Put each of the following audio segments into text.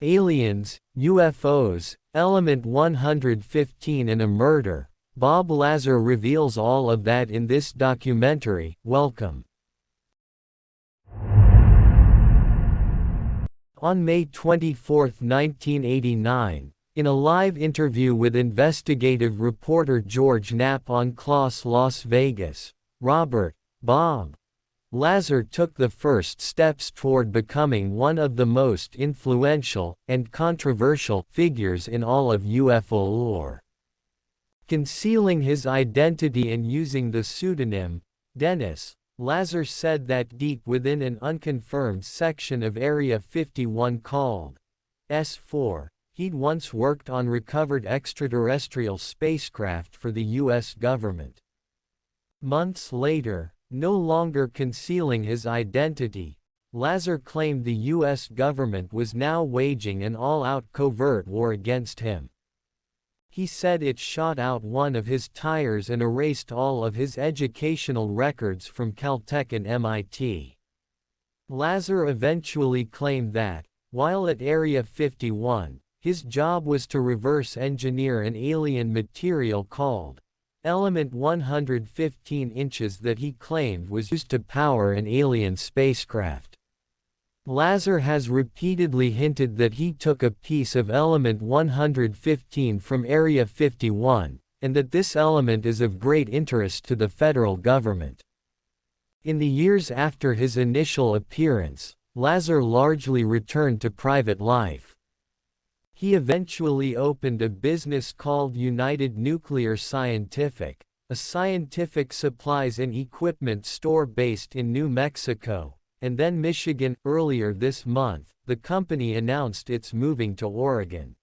Aliens, UFOs, Element 115 and a murder. Bob Lazar reveals all of that in this documentary. Welcome. On May 24, 1989, in a live interview with investigative reporter George Knapp on Klaus Las Vegas, Robert, Bob Lazar took the first steps toward becoming one of the most influential and controversial figures in all of UFO lore. Concealing his identity and using the pseudonym, Dennis, Lazar said that deep within an unconfirmed section of Area 51 called S4, he'd once worked on recovered extraterrestrial spacecraft for the U.S. government. Months later, no longer concealing his identity, Lazar claimed the U.S. government was now waging an all-out covert war against him. He said it shot out one of his tires and erased all of his educational records from Caltech and MIT. Lazar eventually claimed that, while at Area 51, his job was to reverse engineer an alien material called Element 115 inches that he claimed was used to power an alien spacecraft. Lazar has repeatedly hinted that he took a piece of Element 115 from Area 51, and that this element is of great interest to the federal government. In the years after his initial appearance, Lazar largely returned to private life. He eventually opened a business called United Nuclear Scientific, a scientific supplies and equipment store based in New Mexico, and then Michigan. Earlier this month, the company announced it's moving to Oregon.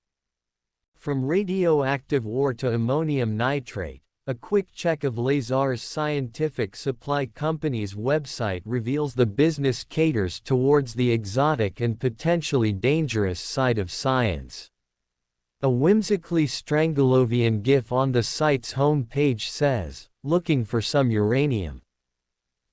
From radioactive ore to ammonium nitrate, a quick check of Lazar's scientific supply company's website reveals the business caters towards the exotic and potentially dangerous side of science. A whimsically Strangelovian GIF on the site's home page says, "Looking for some uranium?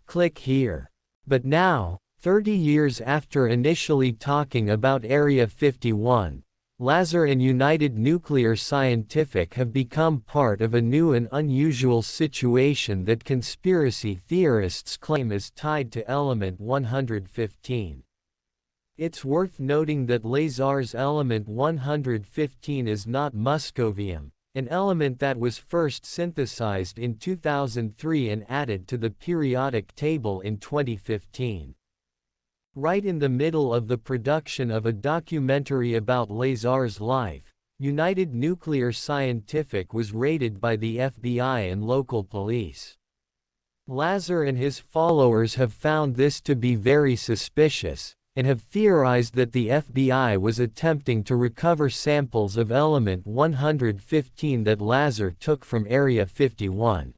Click here." But now, 30 years after initially talking about Area 51, Lazar and United Nuclear Scientific have become part of a new and unusual situation that conspiracy theorists claim is tied to Element 115. It's worth noting that Lazar's Element 115 is not muscovium, an element that was first synthesized in 2003 and added to the periodic table in 2015. Right in the middle of the production of a documentary about Lazar's life, United Nuclear Scientific was raided by the FBI and local police. Lazar and his followers have found this to be very suspicious, and have theorized that the FBI was attempting to recover samples of Element 115 that Lazar took from Area 51.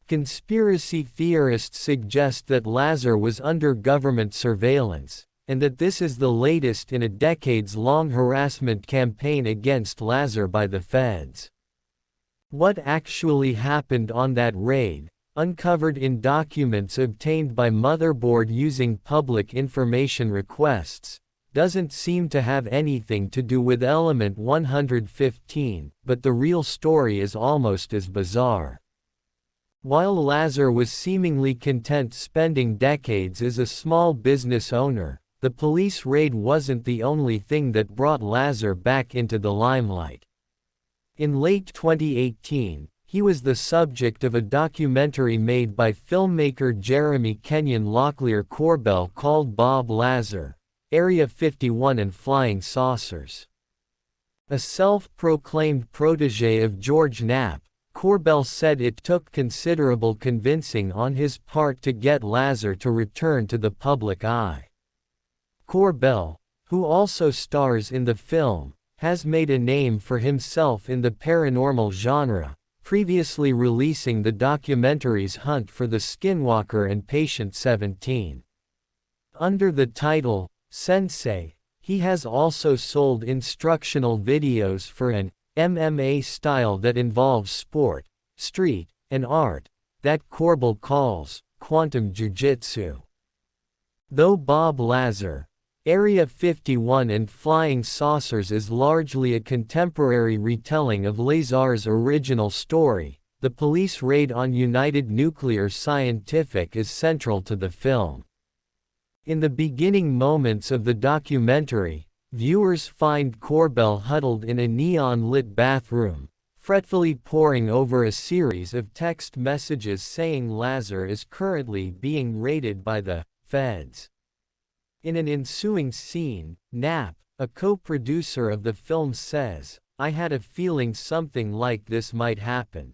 Conspiracy theorists suggest that Lazar was under government surveillance, and that this is the latest in a decades-long harassment campaign against Lazar by the feds. What actually happened on that raid, uncovered in documents obtained by Motherboard using public information requests, doesn't seem to have anything to do with Element 115, but the real story is almost as bizarre. While Lazar was seemingly content spending decades as a small business owner, the police raid wasn't the only thing that brought Lazar back into the limelight. In late 2018, he was the subject of a documentary made by filmmaker Jeremy Kenyon Locklear Corbell called Bob Lazar, Area 51 and Flying Saucers. A self-proclaimed protege of George Knapp, Corbell said it took considerable convincing on his part to get Lazar to return to the public eye. Corbell, who also stars in the film, has made a name for himself in the paranormal genre, previously releasing the documentaries Hunt for the Skinwalker and Patient 17. Under the title, Sensei, he has also sold instructional videos for an MMA style that involves sport, street, and art, that Corbell calls quantum jiu-jitsu. Though Bob Lazar, Area 51 and flying saucers is largely a contemporary retelling of Lazar's original story. The police raid on United Nuclear Scientific is central to the film. In the beginning moments of the documentary, viewers find Corbell huddled in a neon-lit bathroom, fretfully poring over a series of text messages saying Lazar is currently being raided by the feds. In an ensuing scene, Knapp, a co-producer of the film, says, "I had a feeling something like this might happen."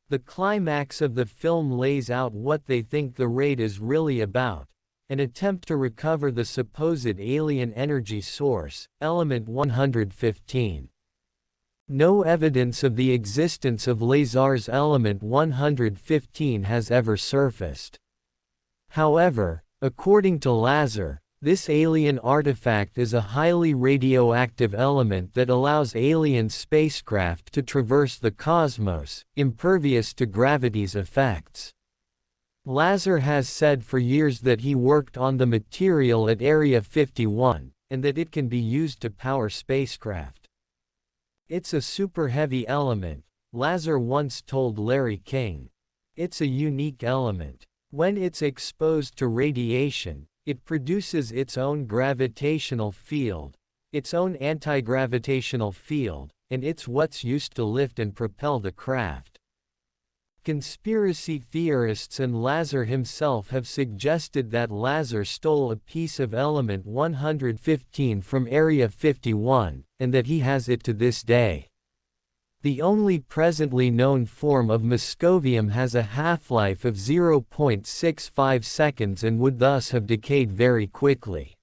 The climax of the film lays out what they think the raid is really about: an attempt to recover the supposed alien energy source, element 115. No evidence of the existence of Lazar's element 115 has ever surfaced. However, according to Lazar, this alien artifact is a highly radioactive element that allows alien spacecraft to traverse the cosmos, impervious to gravity's effects. Lazar has said for years that he worked on the material at Area 51, and that it can be used to power spacecraft. "It's a super heavy element," Lazar once told Larry King. "It's a unique element. When it's exposed to radiation, it produces its own gravitational field, its own anti-gravitational field, and it's what's used to lift and propel the craft." Conspiracy theorists and Lazar himself have suggested that Lazar stole a piece of element 115 from Area 51, and that he has it to this day. The only presently known form of moscovium has a half-life of 0.65 seconds and would thus have decayed very quickly.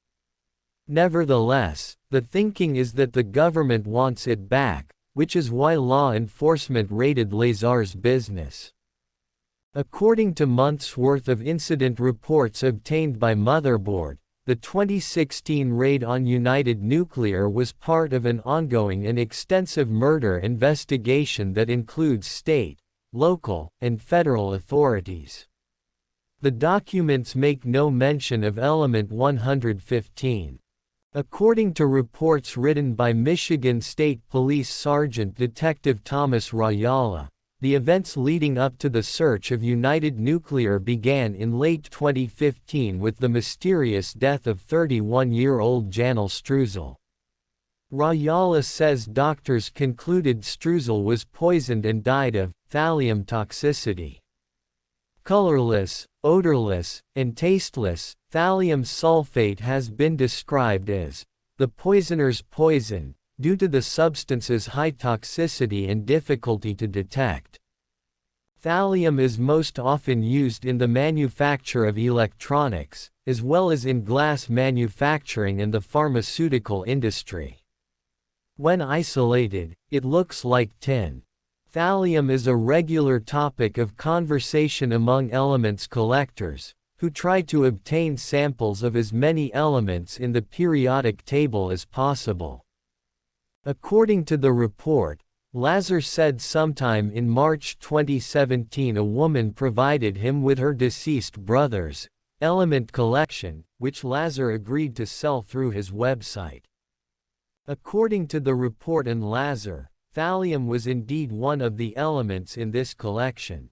Nevertheless, the thinking is that the government wants it back, which is why law enforcement raided Lazar's business. According to months' worth of incident reports obtained by Motherboard, the 2016 raid on United Nuclear was part of an ongoing and extensive murder investigation that includes state, local, and federal authorities. The documents make no mention of element 115. According to reports written by Michigan State Police Sergeant Detective Thomas Rayala, the events leading up to the search of United Nuclear began in late 2015 with the mysterious death of 31-year-old Janel Struzel. Rayala says doctors concluded Struzel was poisoned and died of thallium toxicity. Colorless, odorless, and tasteless, thallium sulfate has been described as the poisoner's poison, due to the substance's high toxicity and difficulty to detect. Thallium is most often used in the manufacture of electronics, as well as in glass manufacturing and the pharmaceutical industry. When isolated, it looks like tin. Thallium is a regular topic of conversation among elements collectors, who try to obtain samples of as many elements in the periodic table as possible. According to the report, Lazar said sometime in March 2017 a woman provided him with her deceased brother's element collection, which Lazar agreed to sell through his website. According to the report and Lazar, thallium was indeed one of the elements in this collection.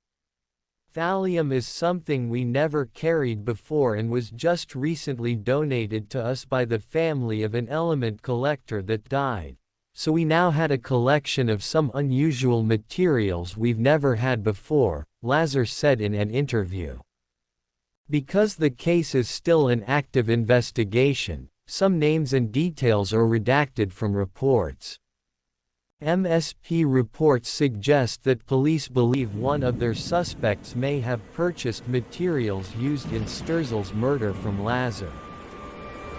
Thallium is something we never carried before and was just recently donated to us by the family of an element collector that died, so we now had a collection of some unusual materials we've never had before, Lazar said in an interview. Because the case is still an active investigation, some names and details are redacted from reports. MSP reports suggest that police believe one of their suspects may have purchased materials used in Strzel's murder from Lazar.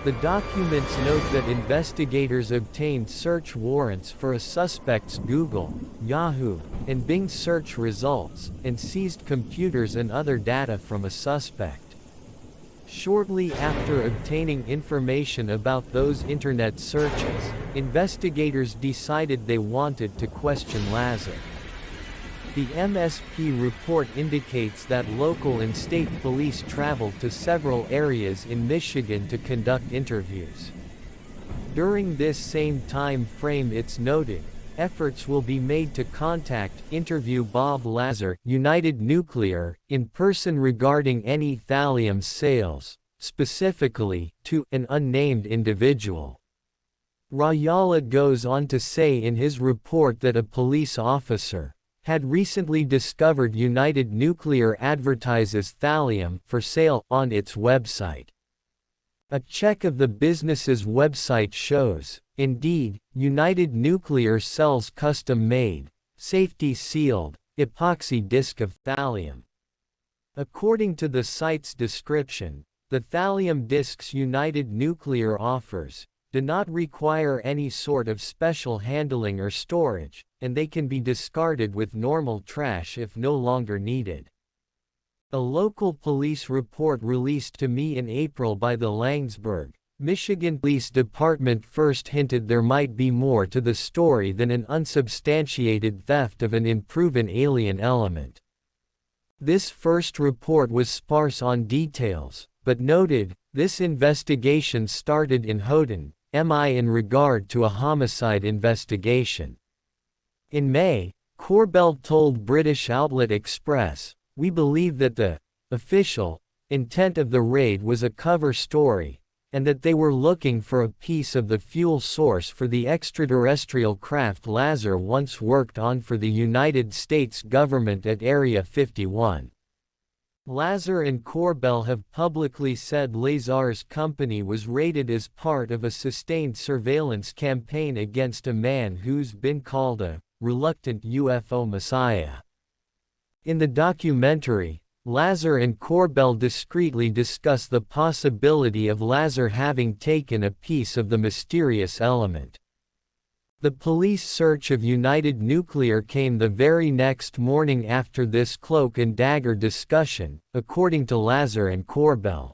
The documents note that investigators obtained search warrants for a suspect's Google, Yahoo, and Bing search results, and seized computers and other data from a suspect. Shortly after obtaining information about those internet searches, investigators decided they wanted to question Lazar. The MSP report indicates that local and state police traveled to several areas in Michigan to conduct interviews. During this same time frame, it's noted, efforts will be made to contact, interview Bob Lazar, United Nuclear, in person regarding any thallium sales, specifically, to an unnamed individual. Rayala goes on to say in his report that a police officer had recently discovered United Nuclear advertises thallium for sale on its website. A check of the business's website shows, indeed, United Nuclear sells custom-made, safety-sealed, epoxy disc of thallium. According to the site's description, the thallium discs United Nuclear offers do not require any sort of special handling or storage, and they can be discarded with normal trash if no longer needed. A local police report released to me in April by the Laingsburg, Michigan Police Department first hinted there might be more to the story than an unsubstantiated theft of an unproven alien element. This first report was sparse on details, but noted, this investigation started in Houghton, MI in regard to a homicide investigation. In May, Corbell told British outlet Express, "We believe that the official intent of the raid was a cover story, and that they were looking for a piece of the fuel source for the extraterrestrial craft Lazar once worked on for the United States government at Area 51. Lazar and Corbell have publicly said Lazar's company was raided as part of a sustained surveillance campaign against a man who's been called a reluctant UFO messiah. In the documentary, Lazar and Corbell discreetly discuss the possibility of Lazar having taken a piece of the mysterious element. The police search of United Nuclear came the very next morning after this cloak and dagger discussion, according to Lazar and Corbell.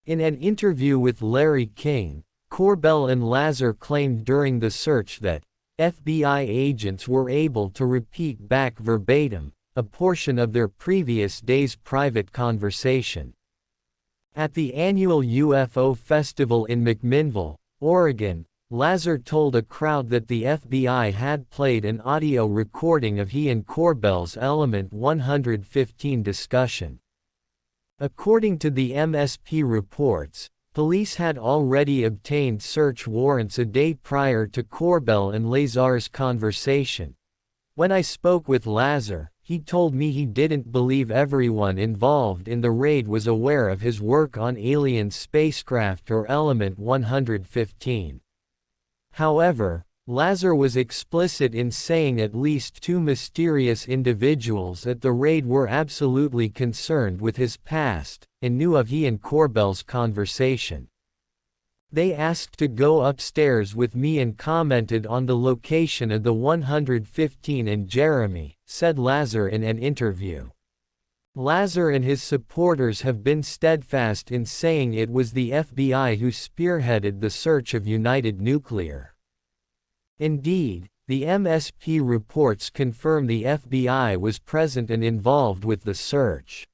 In an interview with Larry King, Corbell and Lazar claimed during the search that FBI agents were able to repeat back verbatim a portion of their previous day's private conversation. At the annual UFO festival in McMinnville, Oregon, Lazar told a crowd that the FBI had played an audio recording of he and Corbell's Element 115 discussion. According to the MSP reports, police had already obtained search warrants a day prior to Corbell and Lazar's conversation. When I spoke with Lazar, he told me he didn't believe everyone involved in the raid was aware of his work on alien spacecraft or Element 115. However, Lazar was explicit in saying at least two mysterious individuals at the raid were absolutely concerned with his past, and knew of he and Corbell's conversation. They asked to go upstairs with me and commented on the location of the 115 and Jeremy, said Lazar in an interview. Lazar and his supporters have been steadfast in saying it was the FBI who spearheaded the search of United Nuclear. Indeed, the MSP reports confirm the FBI was present and involved with the search.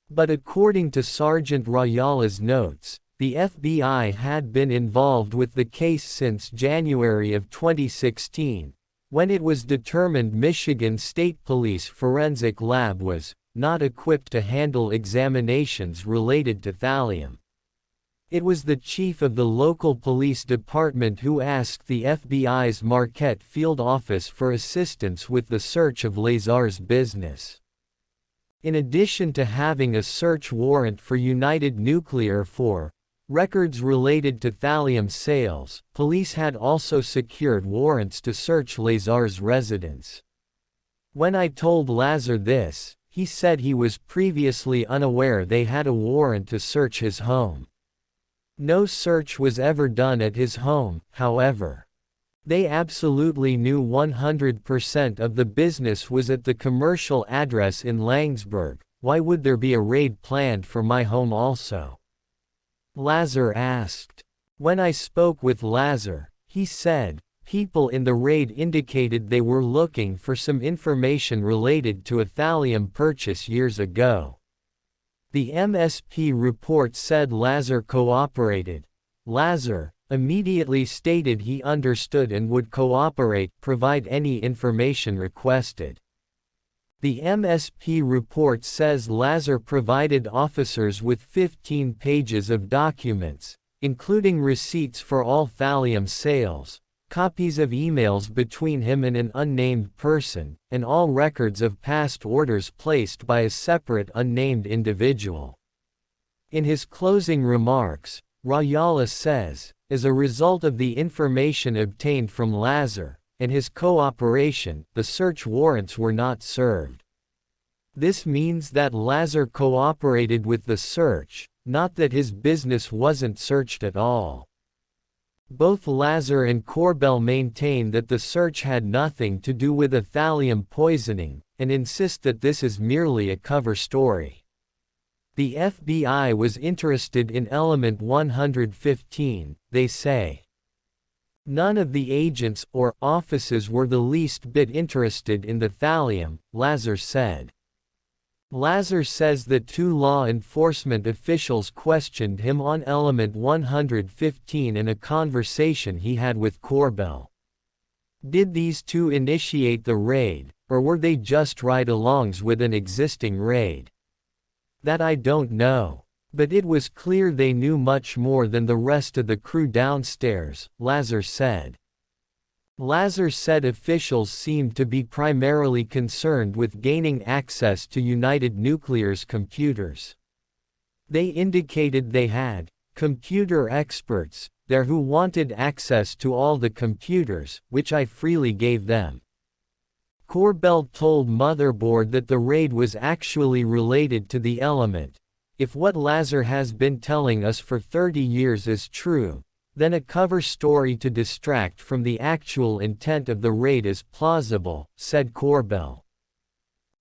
But according to Sergeant Rayala's notes, the FBI had been involved with the case since January of 2016, when it was determined Michigan State Police Forensic Lab was not equipped to handle examinations related to thallium. It was the chief of the local police department who asked the FBI's Marquette field office for assistance with the search of Lazar's business. In addition to having a search warrant for United Nuclear for records related to thallium sales, police had also secured warrants to search Lazar's residence. When I told Lazar this, he said he was previously unaware they had a warrant to search his home. No search was ever done at his home, however. They absolutely knew 100% of the business was at the commercial address in Laingsburg. Why would there be a raid planned for my home also? Lazar asked. When I spoke with Lazar, he said, people in the raid indicated they were looking for some information related to a thallium purchase years ago. The MSP report said Lazar cooperated. Lazar immediately stated he understood and would cooperate, provide any information requested. The MSP report says Lazar provided officers with 15 pages of documents, including receipts for all thallium sales, copies of emails between him and an unnamed person, and all records of past orders placed by a separate unnamed individual. In his closing remarks, Rayala says, as a result of the information obtained from Lazar and his cooperation, the search warrants were not served. This means that Lazar cooperated with the search, not that his business wasn't searched at all. Both Lazar and Corbell maintain that the search had nothing to do with a thallium poisoning, and insist that this is merely a cover story. The FBI was interested in element 115, they say. None of the agents or offices were the least bit interested in the thallium, Lazar said. Lazar says that 2 law enforcement officials questioned him on element 115 in a conversation he had with Corbell. Did these 2 initiate the raid, or were they just ride-alongs with an existing raid? That I don't know. But it was clear they knew much more than the rest of the crew downstairs, Lazar said. Lazar said officials seemed to be primarily concerned with gaining access to United Nuclear's computers. They indicated they had computer experts there who wanted access to all the computers, which I freely gave them. Corbell told Motherboard that the raid was actually related to the element. If what Lazar has been telling us for 30 years is true, then a cover story to distract from the actual intent of the raid is plausible, said Corbell.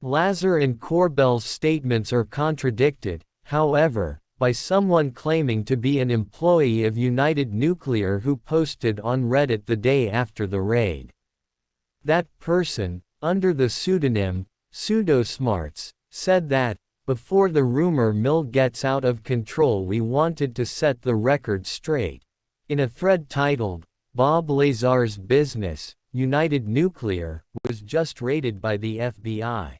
Lazar and Corbell's statements are contradicted, however, by someone claiming to be an employee of United Nuclear who posted on Reddit the day after the raid. That person, under the pseudonym Pseudosmarts, said that, before the rumor mill gets out of control, we wanted to set the record straight. In a thread titled, Bob Lazar's Business, United Nuclear, was just raided by the FBI.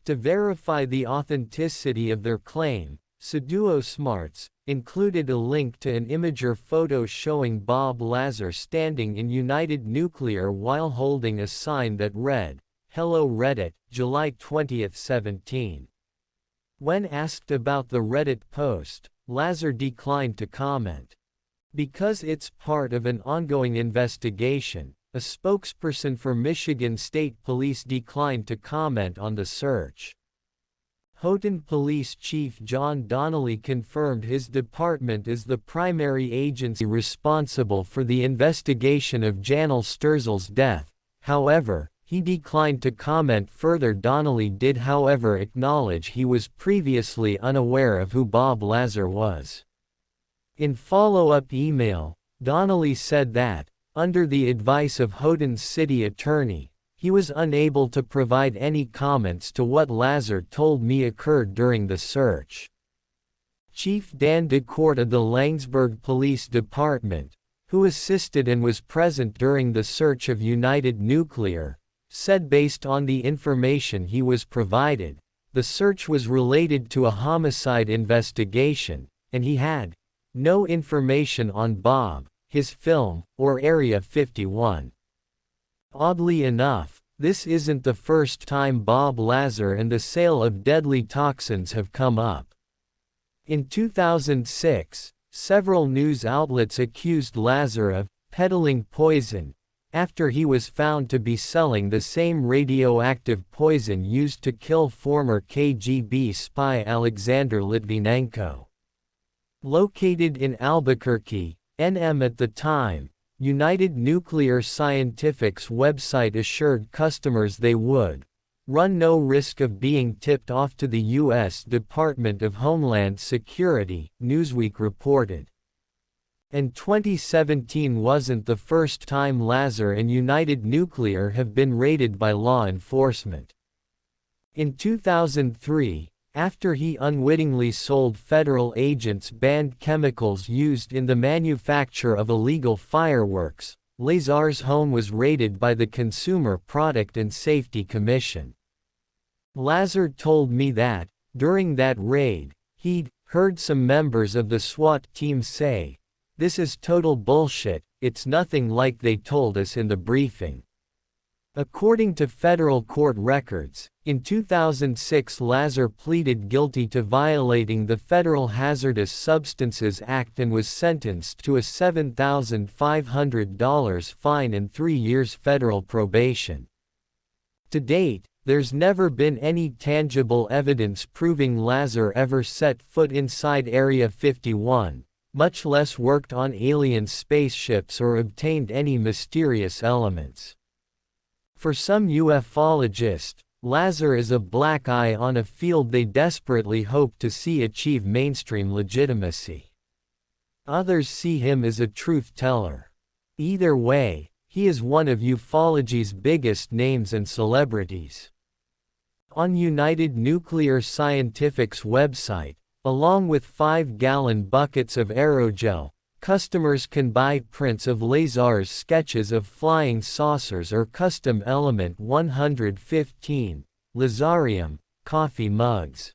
To verify the authenticity of their claim, Pseudosmarts included a link to an imager photo showing Bob Lazar standing in United Nuclear while holding a sign that read, Hello Reddit, July 20, 17. When asked about the Reddit post, Lazar declined to comment. Because it's part of an ongoing investigation, a spokesperson for Michigan State Police declined to comment on the search. Houghton Police Chief John Donnelly confirmed his department is the primary agency responsible for the investigation of Janel Sturzel's death. However, he declined to comment further. Donnelly did however acknowledge he was previously unaware of who Bob Lazar was. In follow-up email, Donnelly said that, under the advice of Houghton's city attorney, he was unable to provide any comments to what Lazar told me occurred during the search. Chief Dan DeCourt of the Langsburg Police Department, who assisted and was present during the search of United Nuclear, said based on the information he was provided, the search was related to a homicide investigation, and he had no information on Bob, his film, or Area 51. Oddly enough, this isn't the first time Bob Lazar and the sale of deadly toxins have come up. In 2006, several news outlets accused Lazar of peddling poison, after he was found to be selling the same radioactive poison used to kill former KGB spy Alexander Litvinenko. Located in Albuquerque, NM at the time, United Nuclear Scientific's website assured customers they would run no risk of being tipped off to the U.S. Department of Homeland Security, Newsweek reported. And 2017 wasn't the first time Lazar and United Nuclear have been raided by law enforcement. In 2003, after he unwittingly sold federal agents banned chemicals used in the manufacture of illegal fireworks, Lazar's home was raided by the Consumer Product and Safety Commission. Lazar told me that, during that raid, he'd heard some members of the SWAT team say, "This is total bullshit, it's nothing like they told us in the briefing." According to federal court records, in 2006 Lazar pleaded guilty to violating the Federal Hazardous Substances Act and was sentenced to a $7,500 fine and 3 years federal probation. To date, there's never been any tangible evidence proving Lazar ever set foot inside Area 51, much less worked on alien spaceships or obtained any mysterious elements. For some ufologists, Lazar is a black eye on a field they desperately hope to see achieve mainstream legitimacy. Others see him as a truth teller. Either way, he is one of ufology's biggest names and celebrities. On United Nuclear Scientific's website, along with 5-gallon buckets of aerogel, customers can buy prints of Lazar's sketches of flying saucers or custom Element 115, Lazarium, coffee mugs.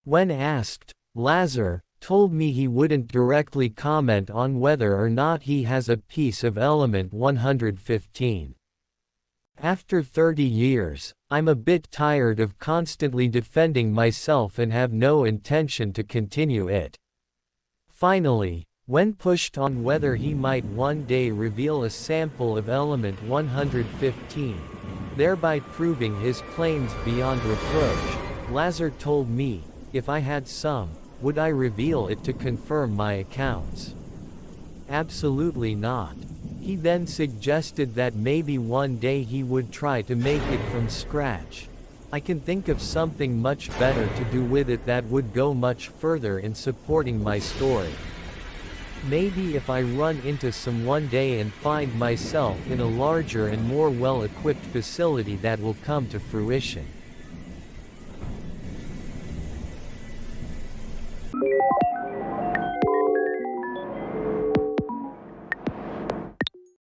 When asked, Lazar told me he wouldn't directly comment on whether or not he has a piece of Element 115. "After 30 years, I'm a bit tired of constantly defending myself and have no intention to continue it." Finally, when pushed on whether he might one day reveal a sample of Element 115, thereby proving his claims beyond reproach, Lazar told me, "If I had some, would I reveal it to confirm my accounts? Absolutely not." He then suggested that maybe one day he would try to make it from scratch. "I can think of something much better to do with it that would go much further in supporting my story. Maybe if I run into some one day and find myself in a larger and more well-equipped facility that will come to fruition."